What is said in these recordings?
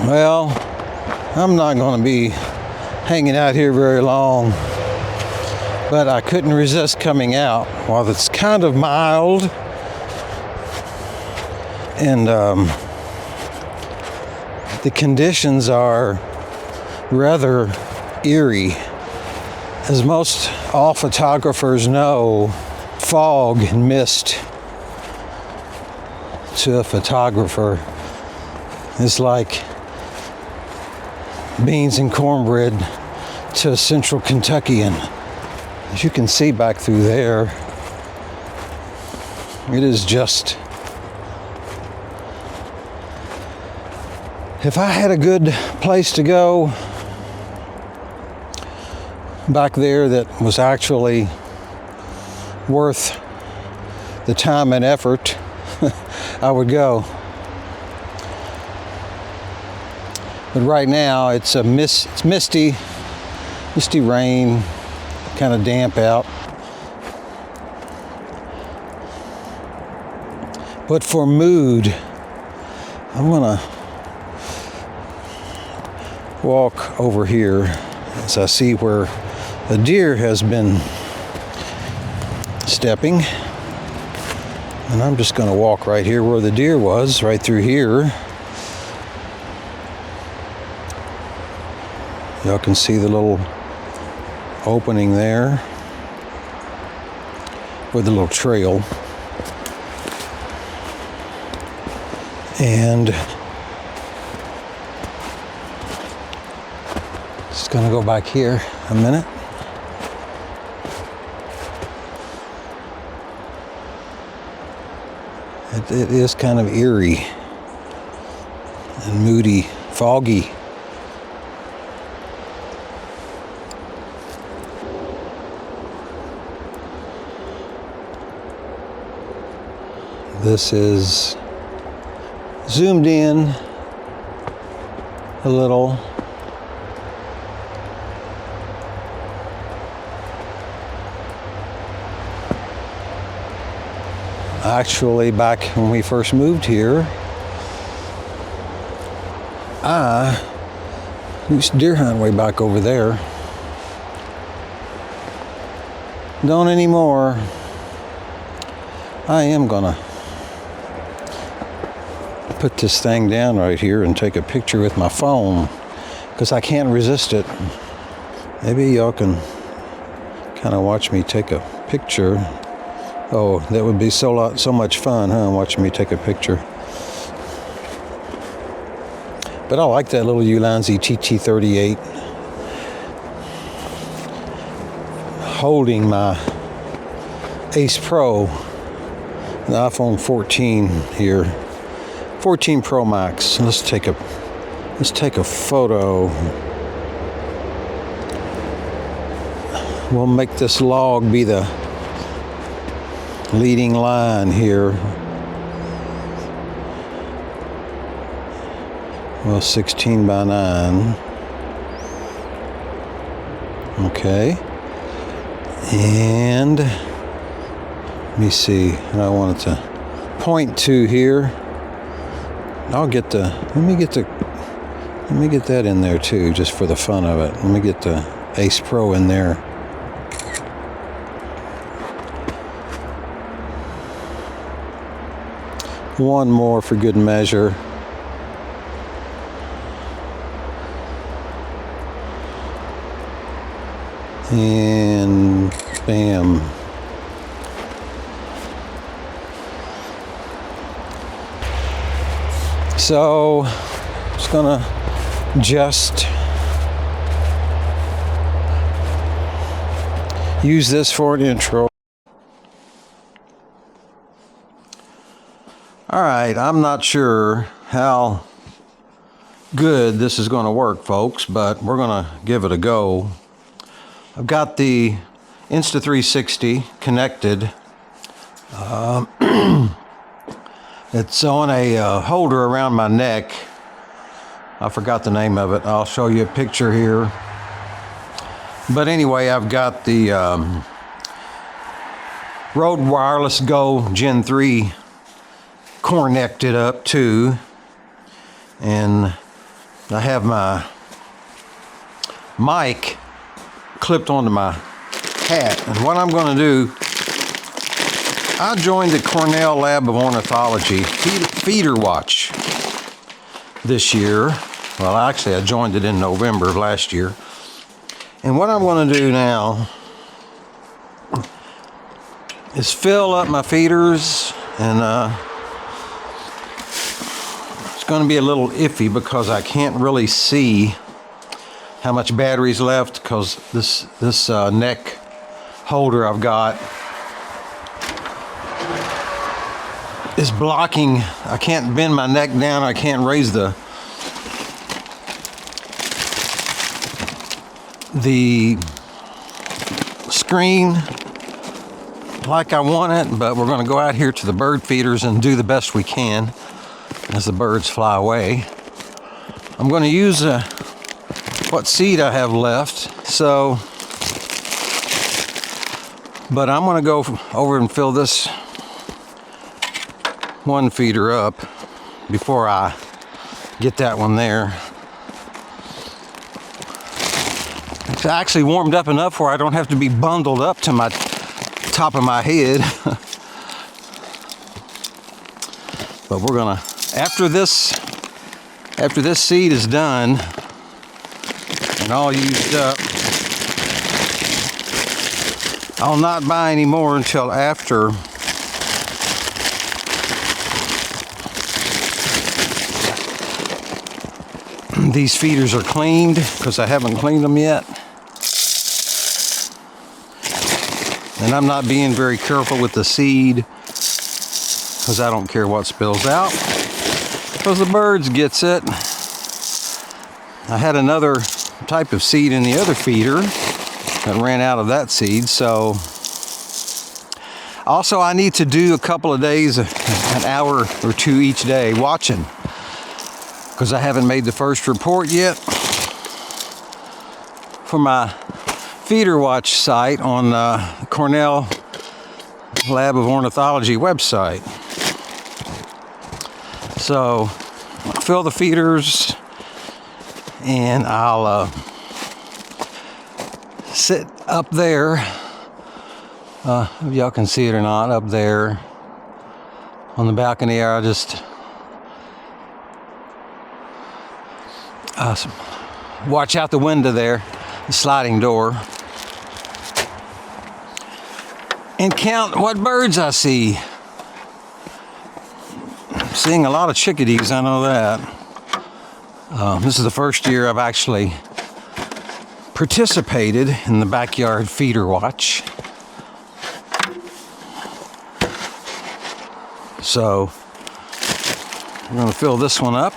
Well, I'm not going to be hanging out here very long, but I couldn't resist coming out while it's kind of mild and the conditions are rather eerie. As most all photographers know, fog and mist to a photographer is like beans and cornbread to a central Kentuckian. As you can see back through there, it is just, if I had a good place to go back there that was actually worth the time and effort, I would go. But right now it's it's misty rain, kind of damp out. But for mood, I'm gonna walk over here as I see where a deer has been stepping. And I'm just gonna walk right here where the deer was, right through here. Y'all can see the little opening there with the little trail. And just gonna go back here a minute. It is kind of eerie and moody, foggy. This is zoomed in a little. Actually, back when we first moved here, I used to deer hunt way back over there. Don't anymore. I am gonna put this thing down right here and take a picture with my phone because I can't resist it. Maybe y'all can kind of watch me take a picture. Oh, that would be so much fun, huh? Watching me take a picture. But I like that little Ulanzi TT38. Holding my Ace Pro, the iPhone 14 here, 14 Pro Max. Let's take a photo. We'll make this log be the leading line here. Well, 16 by 9. Okay. And let me see. I wanted to point to here. Let me get that in there too, just for the fun of it. Let me get the Ace Pro in there. One more for good measure. And bam. So, just gonna use this for an intro. All right, I'm not sure how good this is going to work, folks, but we're going to give it a go. I've got the Insta360 connected. It's on a holder around my neck. I forgot the name of it. I'll show you a picture here. But anyway, I've got the Rode Wireless Go Gen 3 connected up too, and I have my mic clipped onto my hat, and what I'm going to do, I joined the Cornell Lab of Ornithology Feeder Watch this year. Well, actually, I joined it in November of last year. And what I'm going to do now is fill up my feeders, and it's going to be a little iffy because I can't really see how much battery's left, because this neck holder I've got is blocking. I can't bend my neck down. I can't raise the screen like I want it, but we're going to go out here to the bird feeders and do the best we can as the birds fly away. I'm going to use what seed I have left, but I'm going to go over and fill this one feeder up before I get that one there. It's actually warmed up enough where I don't have to be bundled up to my top of my head. But we're gonna, after this seed is done and all used up, I'll not buy any more until after these feeders are cleaned, because I haven't cleaned them yet. And I'm not being very careful with the seed, because I don't care what spills out, because the birds gets it. I had another type of seed in the other feeder that ran out of that seed, so also I need to do a couple of days, an hour or two each day watching, because I haven't made the first report yet for my feeder watch site on the Cornell Lab of Ornithology website. So I'll fill the feeders, and I'll sit up there, if y'all can see it or not, up there on the balcony. I'll just watch out the window there, the sliding door, and count what birds I see. I'm seeing a lot of chickadees, I know that. This is the first year I've actually participated in the backyard feeder watch. So we're going to fill this one up.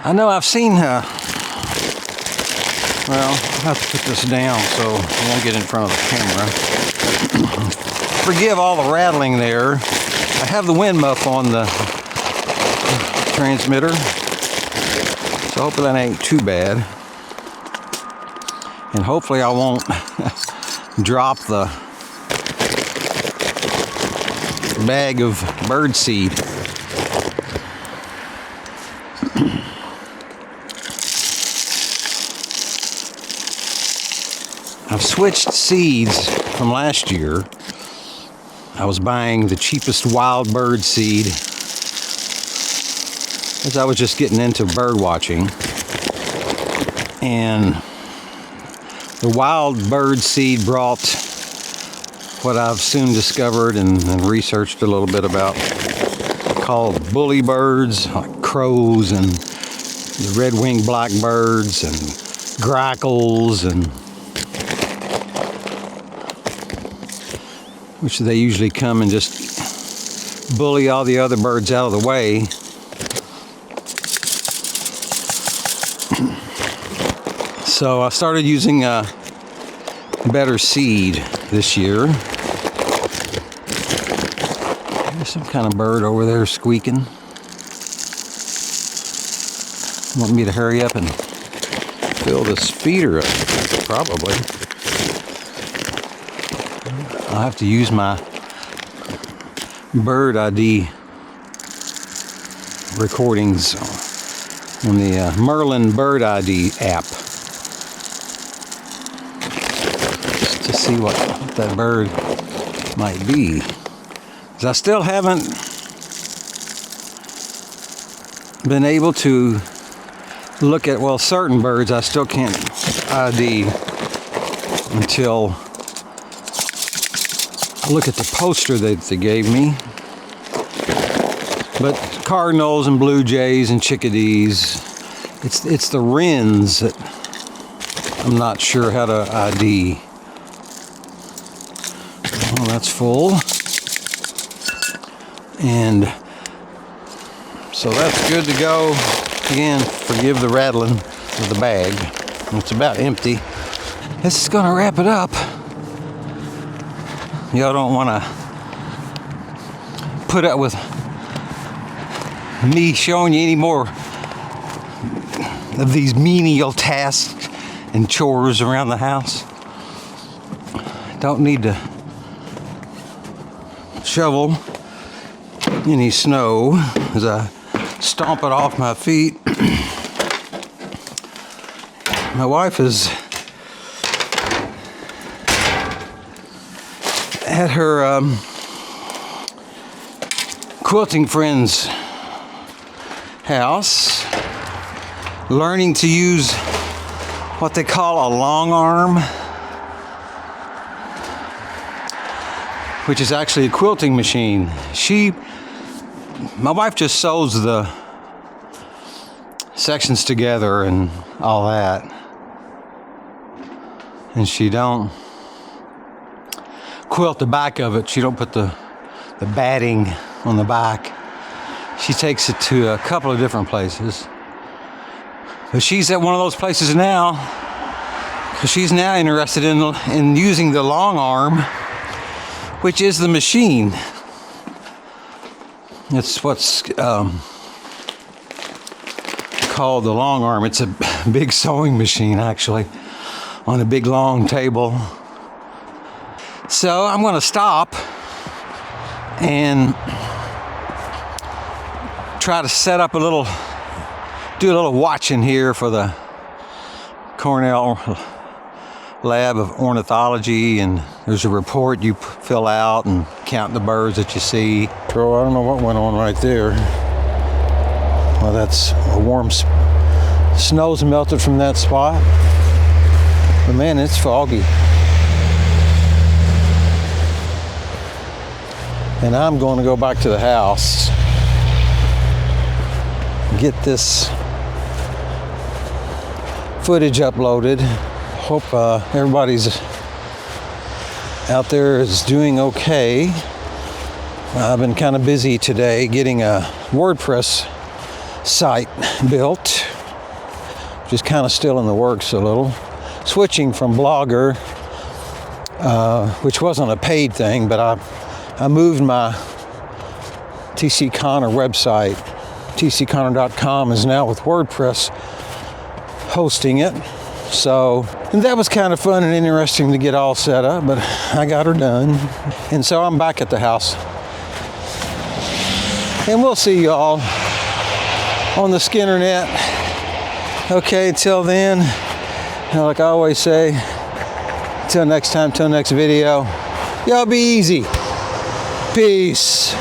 I know I've seen, well, I'll have to put this down so I won't get in front of the camera. Forgive all the rattling there. I have the wind muff on the transmitter, so hopefully that ain't too bad. And hopefully I won't drop the bag of bird seed. I've switched seeds from last year. I was buying the cheapest wild bird seed as I was just getting into bird watching. And the wild bird seed brought what I've soon discovered and researched a little bit about, called bully birds, like crows and the red-winged blackbirds and grackles, and which they usually come and just bully all the other birds out of the way. So I started using better seed this year. There's some kind of bird over there squeaking. Want me to hurry up and fill this feeder up, probably. I'll have to use my bird ID recordings on the Merlin Bird ID app, just to see what that bird might be. 'Cause I still haven't been able to look at, well, certain birds I still can't ID until I look at the poster that they gave me. But cardinals and blue jays and chickadees, it's the wrens that I'm not sure how to ID. Well, that's full. And so that's good to go. Again, forgive the rattling of the bag. It's about empty. This is gonna wrap it up. Y'all don't wanna put up with me showing you any more of these menial tasks and chores around the house. Don't need to shovel any snow as I stomp it off my feet. My wife is at her quilting friend's house, learning to use what they call a long arm, which is actually a quilting machine. My wife just sews the sections together and all that, and she don't quilt the back of it. She don't put the batting on the back. She takes it to a couple of different places, but she's at one of those places now because she's now interested in using the long arm, which is the machine. It's what's called the long arm. It's a big sewing machine, actually, on a big long table. So I'm going to stop and try to set up do a little watching here for the Cornell Lab of Ornithology, and there's a report you fill out and count the birds that you see. Bro, I don't know what went on right there. Well, that's a warm snow's melted from that spot, but man, it's foggy. And I'm going to go back to the house, get this footage uploaded. Hope everybody's out there is doing okay. I've been kind of busy today getting a WordPress site built, which is kind of still in the works a little. Switching from Blogger, which wasn't a paid thing, but I moved my TC Connor website. tcconnor.com is now with WordPress hosting it. So, and that was kind of fun and interesting to get all set up, but I got her done. And so I'm back at the house. And we'll see y'all on the Skinnernet. Okay, until then, like I always say, till next time, till next video, y'all be easy. Peace.